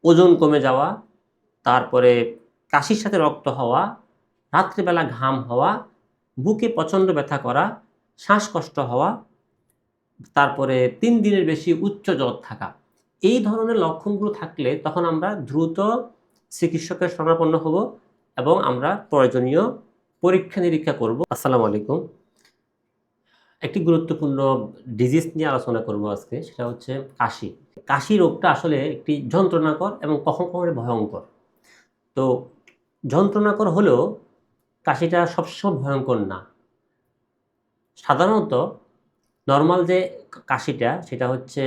ওজন কমে যাওয়া, তারপরে কাশির সাথে রক্ত হওয়া, রাত্রিবেলা ঘাম হওয়া, বুকে প্রচণ্ড ব্যথা করা, শ্বাসকষ্ট হওয়া, তারপরে ৩ দিনের বেশি উচ্চ জ্বর থাকা। এই ধরনের লক্ষণগুলো থাকলে তখন আমরা দ্রুত চিকিৎসকের শরণাপন্ন হব এবং আমরা প্রয়োজনীয় পরীক্ষা-নিরীক্ষা করব। আসসালামু আলাইকুম। একটি গুরুত্বপূর্ণ ডিজিজ নিয়ে আলোচনা করব আজকে, সেটা হচ্ছে কাশি। কাশি রোগটা আসলে একটি যন্ত্রণাকর এবং কখনো, কখনো ভয়ঙ্কর। তো যন্ত্রণাকর হলেও কাশিটা সবসময় ভয়ঙ্কর না। সাধারণত নরমাল যে কাশিটা সেটা হচ্ছে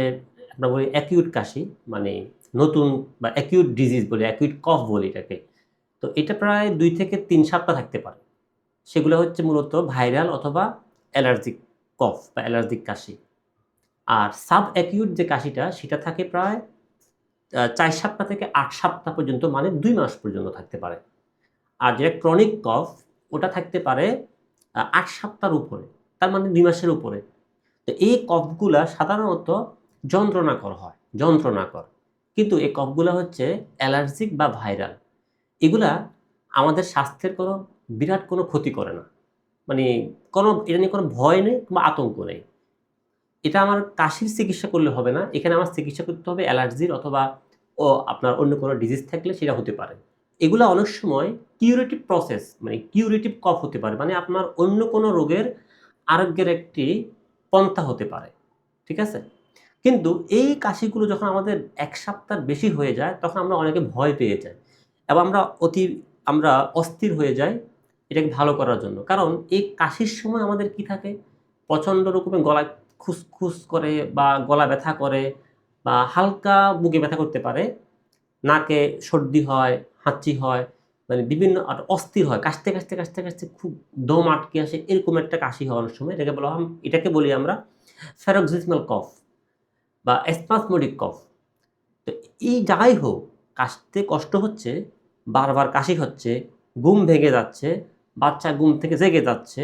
আমরা বলি অ্যাকিউট কাশি, মানে নতুন বা অ্যাকিউট ডিজিজ বলি, অ্যাকিউট কফ বলি এটাকে। তো এটা প্রায় ২ থেকে ৩ সপ্তাহ থাকতে পারে। সেগুলো হচ্ছে মূলত ভাইরাল অথবা অ্যালার্জিক কফ বা অ্যালার্জিক কাশি। আর সাব অ্যাকিউট যে কাশিটা সেটা থাকে প্রায় ৪ সপ্তাহ থেকে ৮ সপ্তাহ পর্যন্ত, মানে ২ মাস পর্যন্ত থাকতে পারে। আর যেটা ক্রনিক কফ ওটা থাকতে পারে ৮ সপ্তাহের উপরে, তার মানে ২ মাসের উপরে। তো এই কফগুলা সাধারণত যন্ত্রণাকর হয়, যন্ত্রণাকর। কিন্তু এই কফগুলা হচ্ছে অ্যালার্জিক বা ভাইরাল। এগুলা আমাদের স্বাস্থ্যের বিরাট কোনো ক্ষতি করে না। মানে এটা নিয়ে কোনো ভয় নেই কিংবা আতঙ্ক নেই। এটা আমার কাশির চিকিৎসা করলে হবে না। এখানে আমার চিকিৎসা করতে হবে অ্যালার্জির অথবা আপনার অন্য কোনো ডিজিজ থাকলে সেটা হতে পারে। এগুলা অনেক সময় কিউরেটিভ প্রসেস, মানে কিউরেটিভ কফ হতে পারে। মানে আপনার অন্য কোনো রোগের আরোগ্যের একটি পন্থা হতে পারে। ঠিক আছে? কিন্তু এই কাশিগুলো যখন আমাদের ১ সপ্তাহের বেশি হয়ে যায়, তখন আমরা অনেকে ভয় পেয়ে যাই এবং আমরা অস্থির হয়ে যাই এটাকে ভালো করার জন্য। কারণ এই কাশির সময় আমাদের কি থাকে? প্রচণ্ড রকমের গলায় খুসখুস করে বা গলা ব্যথা করে বা হালকা বুকে ব্যথা করতে পারে। নাকে সর্দি হয়, হাঁচি হয়, মানে বিভিন্ন অস্থির হয়। কাশতে খুব দম আটকে আসে। এরকম একটা কাশি হয় অনেক সময়। এটাকে বলি আমরা প্যারক্সিসমাল কফ বা স্পাজমোডিক কফ। তো এই যাই হোক, কাশতে কষ্ট হচ্ছে, বারবার কাশি হচ্ছে, ঘুম ভেঙে যাচ্ছে, বাচ্চা ঘুম থেকে জেগে যাচ্ছে।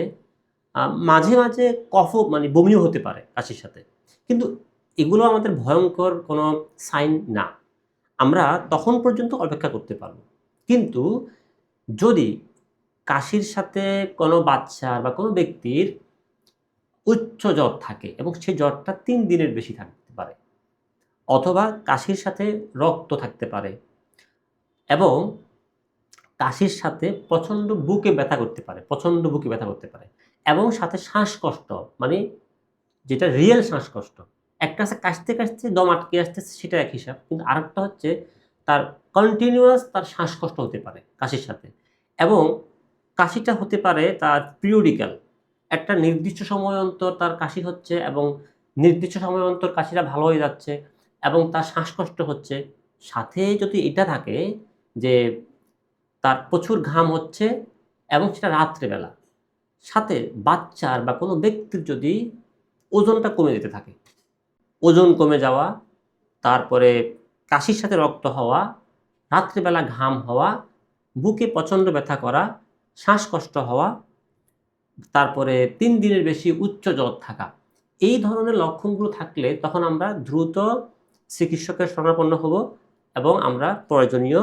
আ মাঝে, মাঝে কফও মানে বমিও হতে পারে কাশির সাথে। কিন্তু এগুলো আমাদের ভয়ংকর কোনো সাইন না। আমরা তখন পর্যন্ত অপেক্ষা করতে পারব। কিন্তু যদি কাশির সাথে কোনো বাচ্চার বা কোনো ব্যক্তির উচ্চ জ্বর থাকে এবং সেই জ্বরটা ৩ দিনের বেশি থাকতে পারে, অথবা কাশির সাথে রক্ত থাকতে পারে এবং কাশির সাথে প্রচণ্ড বুকে ব্যথা করতে পারে, প্রচণ্ড বুকে ব্যথা করতে পারে এবং সাথে শ্বাসকষ্ট, মানে যেটা রিয়েল শ্বাসকষ্ট। একটা আছে কাশতে দম আটকে আসতেছে, সেটা এক হিসাব। কিন্তু আরেকটা হচ্ছে তার কন্টিনিউয়াস তার শ্বাসকষ্ট হতে পারে কাশির সাথে এবং কাশিটা হতে পারে তার পিরিয়ডিক্যাল। একটা নির্দিষ্ট সময় অন্তর তার কাশি হচ্ছে এবং নির্দিষ্ট সময় অন্তর কাশিটা ভালো হয়ে যাচ্ছে এবং তার শ্বাসকষ্ট হচ্ছে। সাথে যদি এটা থাকে যে তার প্রচুর ঘাম হচ্ছে এবং সেটা রাত্রে বেলা। সাথে বাচ্চার বা কোনো ব্যক্তির যদি ওজনটা কমে যেতে থাকে, ওজন কমে যাওয়া, তারপরে কাশির সাথে রক্ত হওয়া, রাত্রিবেলা ঘাম হওয়া, বুকে প্রচণ্ড ব্যথা করা, শ্বাসকষ্ট হওয়া, তারপরে ৩ দিনের বেশি উচ্চ জ্বর থাকা। এই ধরনের লক্ষণগুলো থাকলে তখন আমরা দ্রুত চিকিৎসকের শরণাপন্ন হব এবং আমরা প্রয়োজনীয়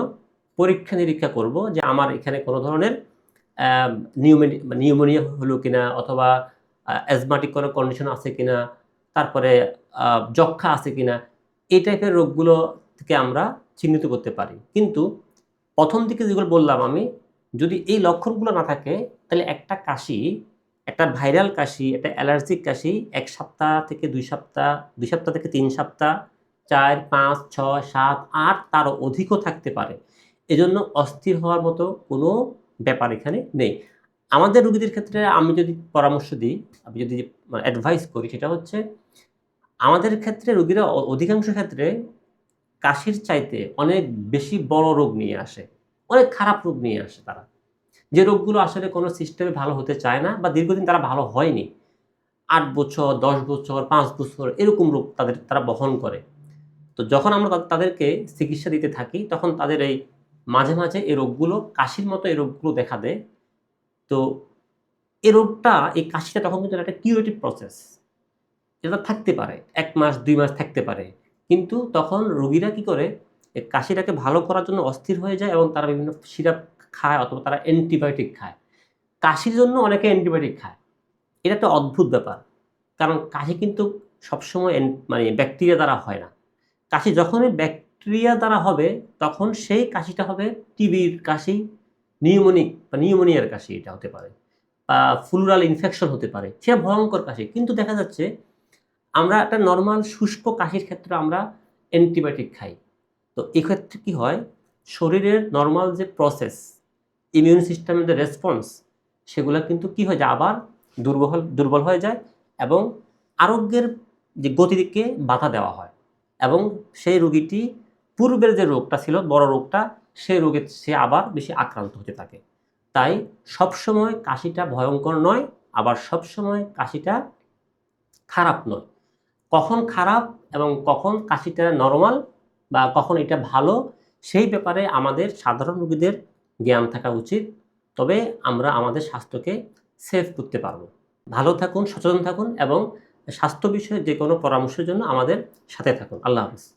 পরীক্ষা-নিরীক্ষা করব যে আমার এখানে কোনো ধরনের অ্যা নিউমোনিয়া হলো কিনা, অথবা অ্যাজমাটিক কোনো কন্ডিশন আছে কিনা, তারপরে আ যক্ষ্মা আছে কিনা। এই টাইপের রোগগুলো থেকে আমরা চিহ্নিত করতে পারি। কিন্তু ১ম দিকে যেগুলো বললাম আমি, যদি এই লক্ষণগুলো না থাকে, তাহলে একটা কাশি, একটা ভাইরাল কাশি, একটা অ্যালার্জিক কাশি ১ সপ্তাহ থেকে ২ সপ্তাহ, ২ সপ্তাহ থেকে ৩ সপ্তাহ, ৪, ৫, ৬, ৭, ৮ তারও অধিকও থাকতে পারে। এজন্য অস্থির হওয়ার মতো কোনো ব্যাপার এখানে নেই। আমাদের রোগীদের ক্ষেত্রে আমি যদি পরামর্শ দিই, আমি যদি অ্যাডভাইস করি, সেটা হচ্ছে আমাদের ক্ষেত্রে রোগীরা অধিকাংশ ক্ষেত্রে কাশির চাইতে অনেক বেশি বড় রোগ নিয়ে আসে। অনেক খারাপ রোগ নিয়ে আসে তারা। যে রোগগুলো আসলে কোনো সিস্টেমে ভালো হতে চায় না বা দীর্ঘদিন তারা ভালো হয়নি। ৮ বছর, ১০ বছর, ৫ বছর এরকম রোগ তারা বহন করে। তো যখন আমরা তাদেরকে চিকিৎসা দিতে থাকি, তখন তাদের এই মাঝে, মাঝে এই রোগগুলো, কাশির মতো এই রোগগুলো দেখা দেয়। তো এই কাশিটা তখন কিন্তু একটা কিউরেটিভ প্রসেস। এটা থাকতে পারে। ১ মাস ২ মাস থাকতে পারে। কিন্তু তখন রোগীরা কি করে? এই কাশিটাকে ভালো করার জন্য অস্থির হয়ে যায় এবং তারা বিভিন্ন সিরাপ খায় অথবা তারা অ্যান্টিবায়োটিক খায়। কাশির জন্য অনেকে অ্যান্টিবায়োটিক খায়। এটা একটা অদ্ভুত ব্যাপার। কারণ কাশি কিন্তু সবসময় মানে ব্যাকটেরিয়া দ্বারা হয় না। কাশি যখনই ব্যাকটেরিয়া দ্বারা হবে তখন সেই কাশিটা হবে টিবির কাশি, নিউমোনিক বা নিউমোনিয়ার কাশি এটা হতে পারে, বা প্লুরাল ইনফেকশন হতে পারে। সে ভয়ঙ্কর কাশি। কিন্তু দেখা যাচ্ছে আমরা একটা নরমাল শুষ্ক কাশির ক্ষেত্রে আমরা অ্যান্টিবায়োটিক খাই। তো এক্ষেত্রে কি হয়, শরীরের নরমাল যে প্রসেস, ইমিউন সিস্টেমের যে রেসপন্স, সেগুলো কিন্তু কি হয়ে যায়, আবার দুর্বল হয়ে যায় এবং আরোগ্যের যে গতিকে বাধা দেওয়া হয় এবং সেই রোগীটি পূর্বের যে রোগটা ছিল, বড় রোগটা, সেই রোগে সে আবার বেশি আক্রান্ত হতে থাকে। তাই সবসময় কাশিটা ভয়ঙ্কর নয়, আবার সবসময় কাশিটা খারাপ নয়। কখন খারাপ এবং কখন কাশিটা নরমাল বা কখন এটা ভালো, সেই ব্যাপারে আমাদের সাধারণ রোগীদের জ্ঞান থাকা উচিত। তবে আমরা আমাদের স্বাস্থ্যকে সেভ করতে পারব। ভালো থাকুন, সচেতন থাকুন এবং স্বাস্থ্য বিষয়ে যে কোনো পরামর্শের জন্য আমাদের সাথে থাকুন। আল্লাহ হাফেজ।